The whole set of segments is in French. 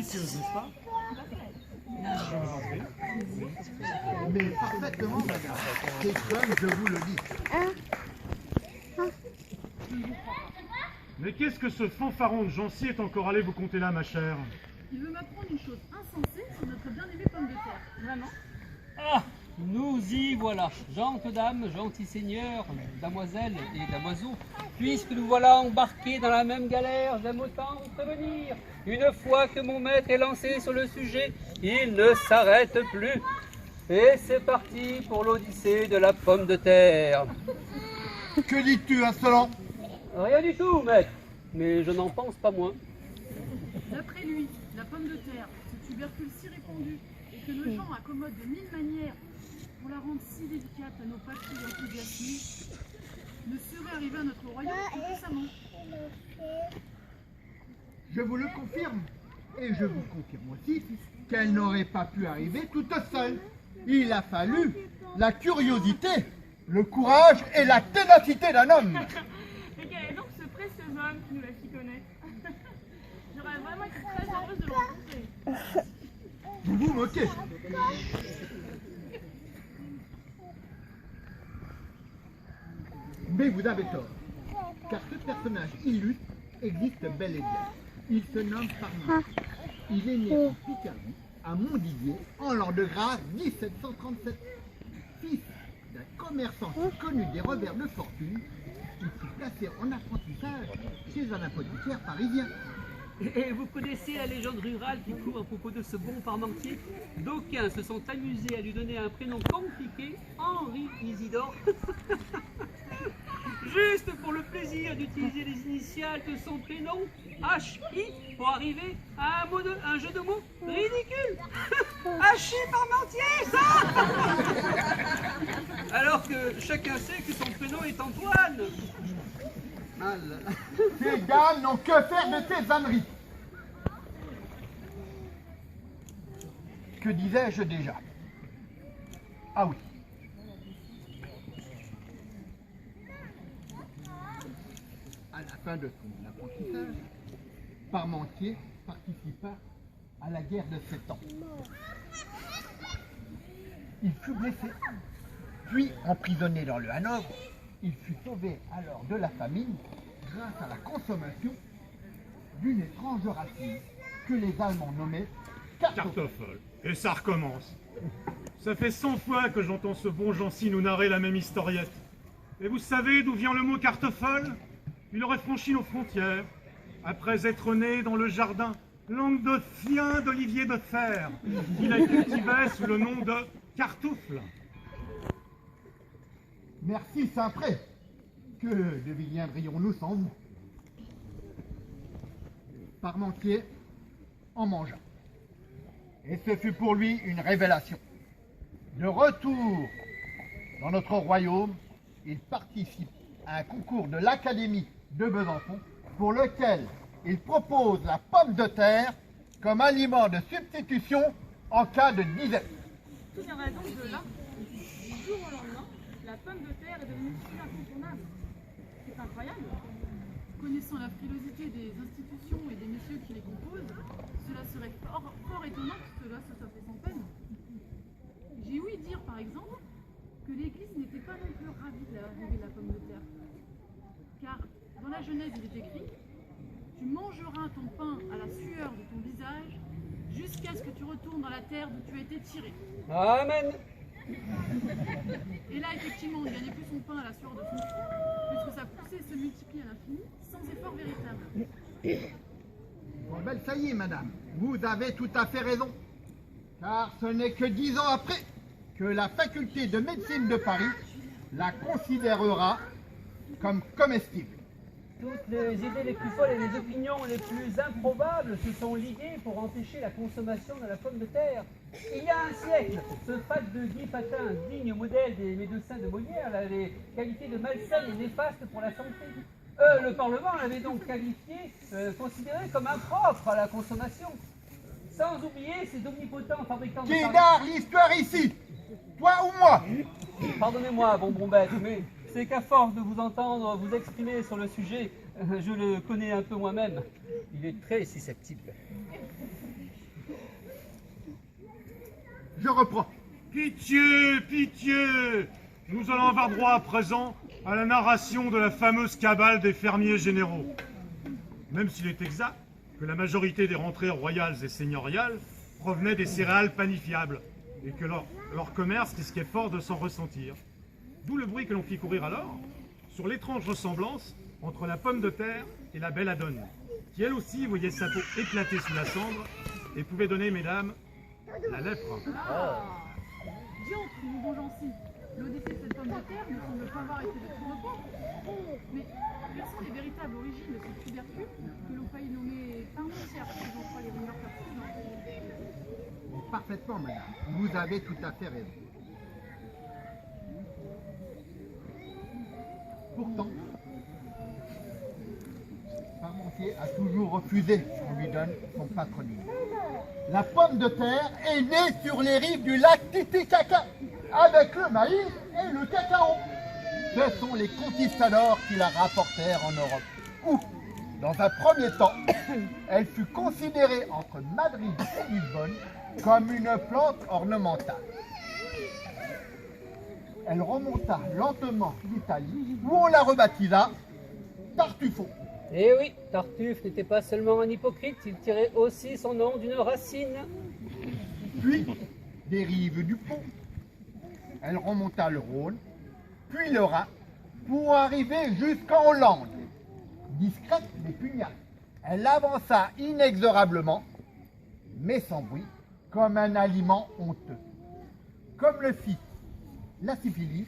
délicieuse, n'est-ce pas? Je vous en prie. Mais parfaitement, madame. C'est comme je vous le dis. Mais qu'est-ce que ce fanfaron de Jancy est encore allé vous conter là, ma chère? Il veut m'apprendre une chose insensée sur notre bien-aimée pomme de terre. Vraiment? Ah, nous y voilà, gentes dames, gentils seigneurs, damoiselles et damoiseaux, puisque nous voilà embarqués dans la même galère, j'aime autant vous prévenir. Une fois que mon maître est lancé sur le sujet, il ne s'arrête plus. Et c'est parti pour l'odyssée de la pomme de terre. Que dis-tu, insolent? Rien du tout, maître, mais je n'en pense pas moins. D'après lui, la pomme de terre, ce tubercule si répandu et que nos gens accommodent de 1000 manières pour la rendre si délicate à nos papilles enthousiasmées, ne serait arrivé à notre royaume que récemment. Je vous le confirme. Et je vous confirme aussi qu'elle n'aurait pas pu arriver toute seule. Il a fallu la curiosité, le courage et la ténacité d'un homme. Et quel est donc ce précieux homme qui nous l'a fait connaître? J'aurais vraiment été très heureuse de le rencontrer. Vous vous moquez. Mais vous avez tort, car ce personnage illustre existe bel et bien. Il se nomme Parmentier. Il est né en Picardie, à Montdidier, en l'an de grâce 1737. Fils d'un commerçant qui connut des revers de fortune, il fut placé en apprentissage chez un apothicaire parisien. Et vous connaissez la légende rurale qui court à propos de ce bon Parmentier? D'aucuns se sont amusés à lui donner un prénom compliqué, Henri Isidore. Juste pour le plaisir d'utiliser les initiales de son prénom, H.I., pour arriver à un jeu de mots ridicule. H.I. Parmentier, ça. Alors que chacun sait que son prénom est Antoine. Ces gars n'ont que faire de tes âneries. Que disais-je déjà? Ah oui. À la fin de son apprentissage, Parmentier participa à la guerre de 7 ans. Il fut blessé, puis emprisonné dans le Hanovre. Il fut sauvé alors de la famine grâce à la consommation d'une étrange racine que les Allemands nommaient cartoffel. Cartoffel. Et ça recommence. Ça fait 100 fois que j'entends ce bon Jancy nous narrer la même historiette. Et vous savez d'où vient le mot cartoffel? Il aurait franchi nos frontières, après être né dans le jardin languedocien d'Olivier de Fer, qu'il a cultivé sous le nom de cartoufle. Merci Saint-Pré. Que deviendrions-nous sans vous? Parmentier en mangea. Et ce fut pour lui une révélation. De retour dans notre royaume, il participe à un concours de l'Académie de Besançon pour lequel il propose la pomme de terre comme aliment de substitution en cas de disette. Tout viendrait donc de là. Du jour au lendemain, la pomme de terre est devenue si incontournable. C'est incroyable. Connaissant la frilosité des institutions et des messieurs qui les composent, cela serait fort étonnant que cela se soit fait sans peine. J'ai ouï dire, par exemple, que l'Église n'était pas non plus ravie de l'arrivée de la pomme de terre. Car dans la Genèse, il est écrit « Tu mangeras ton pain à la sueur de ton visage jusqu'à ce que tu retournes dans la terre d'où tu as été tiré. Amen. » Et là, effectivement, on ne gagnait plus son pain à la sueur de son front, puisque sa poussée se multiplie à l'infini, sans effort véritable. Bon, ben, ça y est, madame, vous avez tout à fait raison. Car ce n'est que 10 ans après que la faculté de médecine de Paris la considérera comme comestible. Toutes les idées les plus folles et les opinions les plus improbables se sont liguées pour empêcher la consommation de la pomme de terre. Il y a un siècle, ce fat de Guy Patin, digne modèle des médecins de Molière, avait qualifié de malsaine et néfaste pour la santé. Le Parlement l'avait donc qualifié, considéré comme impropre à la consommation. Sans oublier ces omnipotents fabricants de Qui narre l'histoire ici? Toi ou moi? Pardonnez-moi, bonbon bête, mais c'est qu'à force de vous entendre vous exprimer sur le sujet, je le connais un peu moi-même. Il est très susceptible. Je reprends. Pitié, pitié! Nous allons avoir droit à présent à la narration de la fameuse cabale des fermiers généraux. Même s'il est exact que la majorité des rentrées royales et seigneuriales provenaient des céréales panifiables et que leur commerce risquait fort de s'en ressentir. D'où le bruit que l'on fit courir alors sur l'étrange ressemblance entre la pomme de terre et la belladone, qui elle aussi voyait sa peau éclater sous la cendre et pouvait donner, mesdames, la lèpre. Ah, diantre, mon bon Jancy, l'odyssée de cette pomme de terre ne semble pas avoir été de tout repos. Mais quelles sont les véritables origines de ce tubercule que l'on faillit nommer parmentière, si j'en crois les rumeurs persistantes? Parfaitement, madame. Vous avez tout à fait raison. Pourtant, Parmentier a toujours refusé qu'on lui donne son patronyme. La pomme de terre est née sur les rives du lac Titicaca, avec le maïs et le cacao. Ce sont les conquistadors qui la rapportèrent en Europe, où, dans un premier temps, elle fut considérée entre Madrid et Lisbonne comme une plante ornementale. Elle remonta lentement d'Italie, où on la rebaptisa Tartufo. Eh oui, Tartuffe n'était pas seulement un hypocrite, il tirait aussi son nom d'une racine. Puis, des rives du Pont, elle remonta le Rhône, puis le Rhin, pour arriver jusqu'en Hollande. Discrète mais pugnale, elle avança inexorablement, mais sans bruit, comme un aliment honteux. Comme le fit la syphilis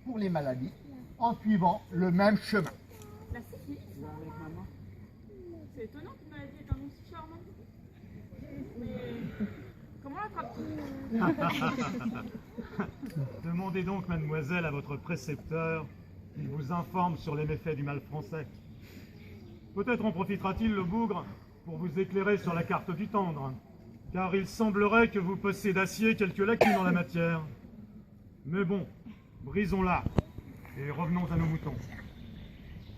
pour les maladies, en suivant le même chemin. La syphilis? C'est étonnant qu'une maladie ait un nom si charmant. Mais comment l'attrape-t-on? Demandez donc, mademoiselle, à votre précepteur qu'il vous informe sur les méfaits du mal français. Peut-être en profitera-t-il, le bougre, pour vous éclairer sur la carte du tendre, car il semblerait que vous possédassiez quelques lacunes en la matière. Mais bon, brisons-la et revenons à nos moutons.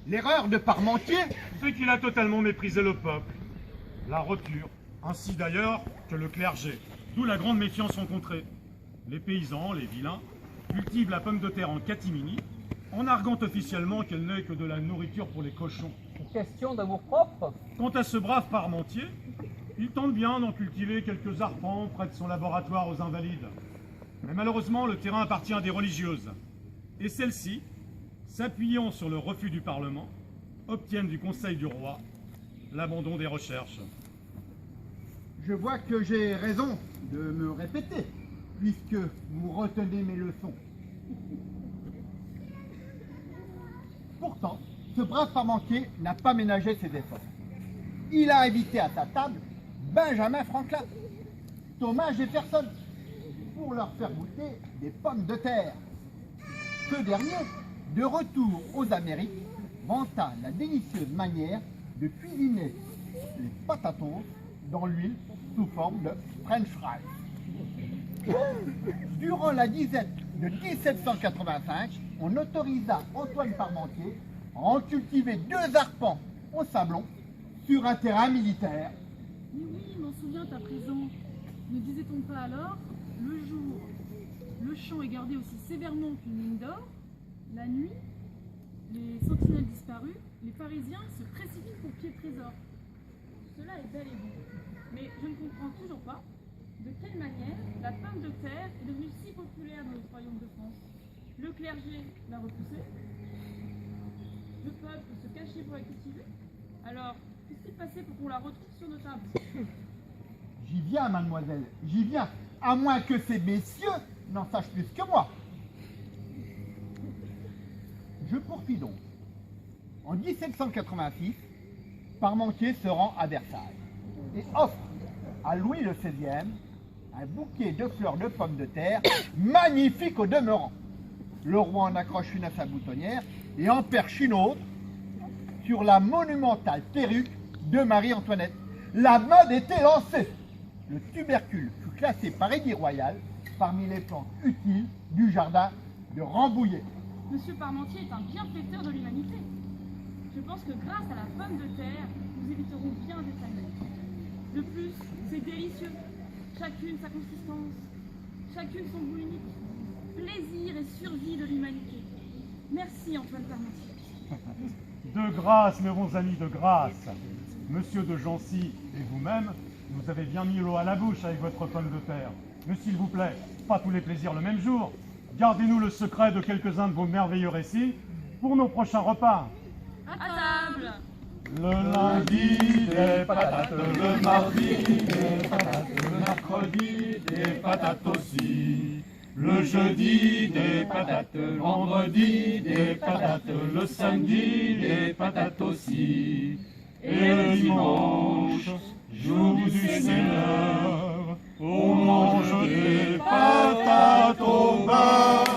L'erreur de Parmentier, C'est qu'il a totalement méprisé le peuple, la rupture, ainsi d'ailleurs que le clergé, d'où la grande méfiance rencontrée. Les paysans, les vilains, cultivent la pomme de terre en catimini, en arguant officiellement qu'elle n'est que de la nourriture pour les cochons. Question d'amour-propre. Quant à ce brave Parmentier, il tente bien d'en cultiver quelques arpents près de son laboratoire aux Invalides. Mais malheureusement, le terrain appartient à des religieuses. Et celles-ci, s'appuyant sur le refus du Parlement, obtiennent du Conseil du Roi l'abandon des recherches. je vois que j'ai raison de me répéter, puisque vous retenez mes leçons. Pourtant, ce brave Parmentier n'a pas ménagé ses efforts. Il a invité à sa table Benjamin Franklin, Thomas Jefferson, pour leur faire goûter des pommes de terre. Ce dernier, de retour aux Amériques, vanta la délicieuse manière de cuisiner les patatos dans l'huile sous forme de French fries. Durant la disette de 1785, on autorisa Antoine Parmentier à en cultiver 2 arpents au sablon sur un terrain militaire. Mais oui, m'en souviens à présent. Ne disait-on pas alors, le jour, le champ est gardé aussi sévèrement qu'une mine d'or, la nuit, les sentinelles disparues, les Parisiens se précipitent pour piller le trésor. Cela est bel et bon. Mais je ne comprends toujours pas de quelle manière la pomme de terre est devenue si populaire dans le royaume de France. Le clergé l'a repoussée, le peuple se cachait pour la cultiver. Alors, qu'est-ce qui passait pour qu'on la retrouve sur nos tables? J'y viens, mademoiselle, j'y viens, à moins que ces messieurs n'en sachent plus que moi. Je poursuis donc. En 1786, Parmentier se rend à Versailles et offre à Louis le XVIe un bouquet de fleurs de pommes de terre magnifique au demeurant. Le roi en accroche une à sa boutonnière et en perche une autre sur la monumentale perruque de Marie-Antoinette. La mode était lancée. Le tubercule fut classé par édit royal parmi les plantes utiles du jardin de Rambouillet. Monsieur Parmentier est un bienfaiteur de l'humanité. Je pense que grâce à la pomme de terre, nous éviterons bien des familles. De plus, c'est délicieux. Chacune sa consistance, chacune son goût unique. Plaisir et survie de l'humanité. Merci Antoine Parmentier. De grâce, mes bons amis, de grâce. Monsieur de Jancy et vous-même, vous avez bien mis l'eau à la bouche avec votre pomme de terre. Mais s'il vous plaît, pas tous les plaisirs le même jour. Gardez-nous le secret de quelques-uns de vos merveilleux récits pour nos prochains repas. À table. Le lundi, des patates, le mardi, des patates, le mercredi, des patates aussi. Le jeudi, des patates, le vendredi, des patates, le samedi, des patates aussi. Et le dimanche, jour du Seigneur, on mange des patates au beurre.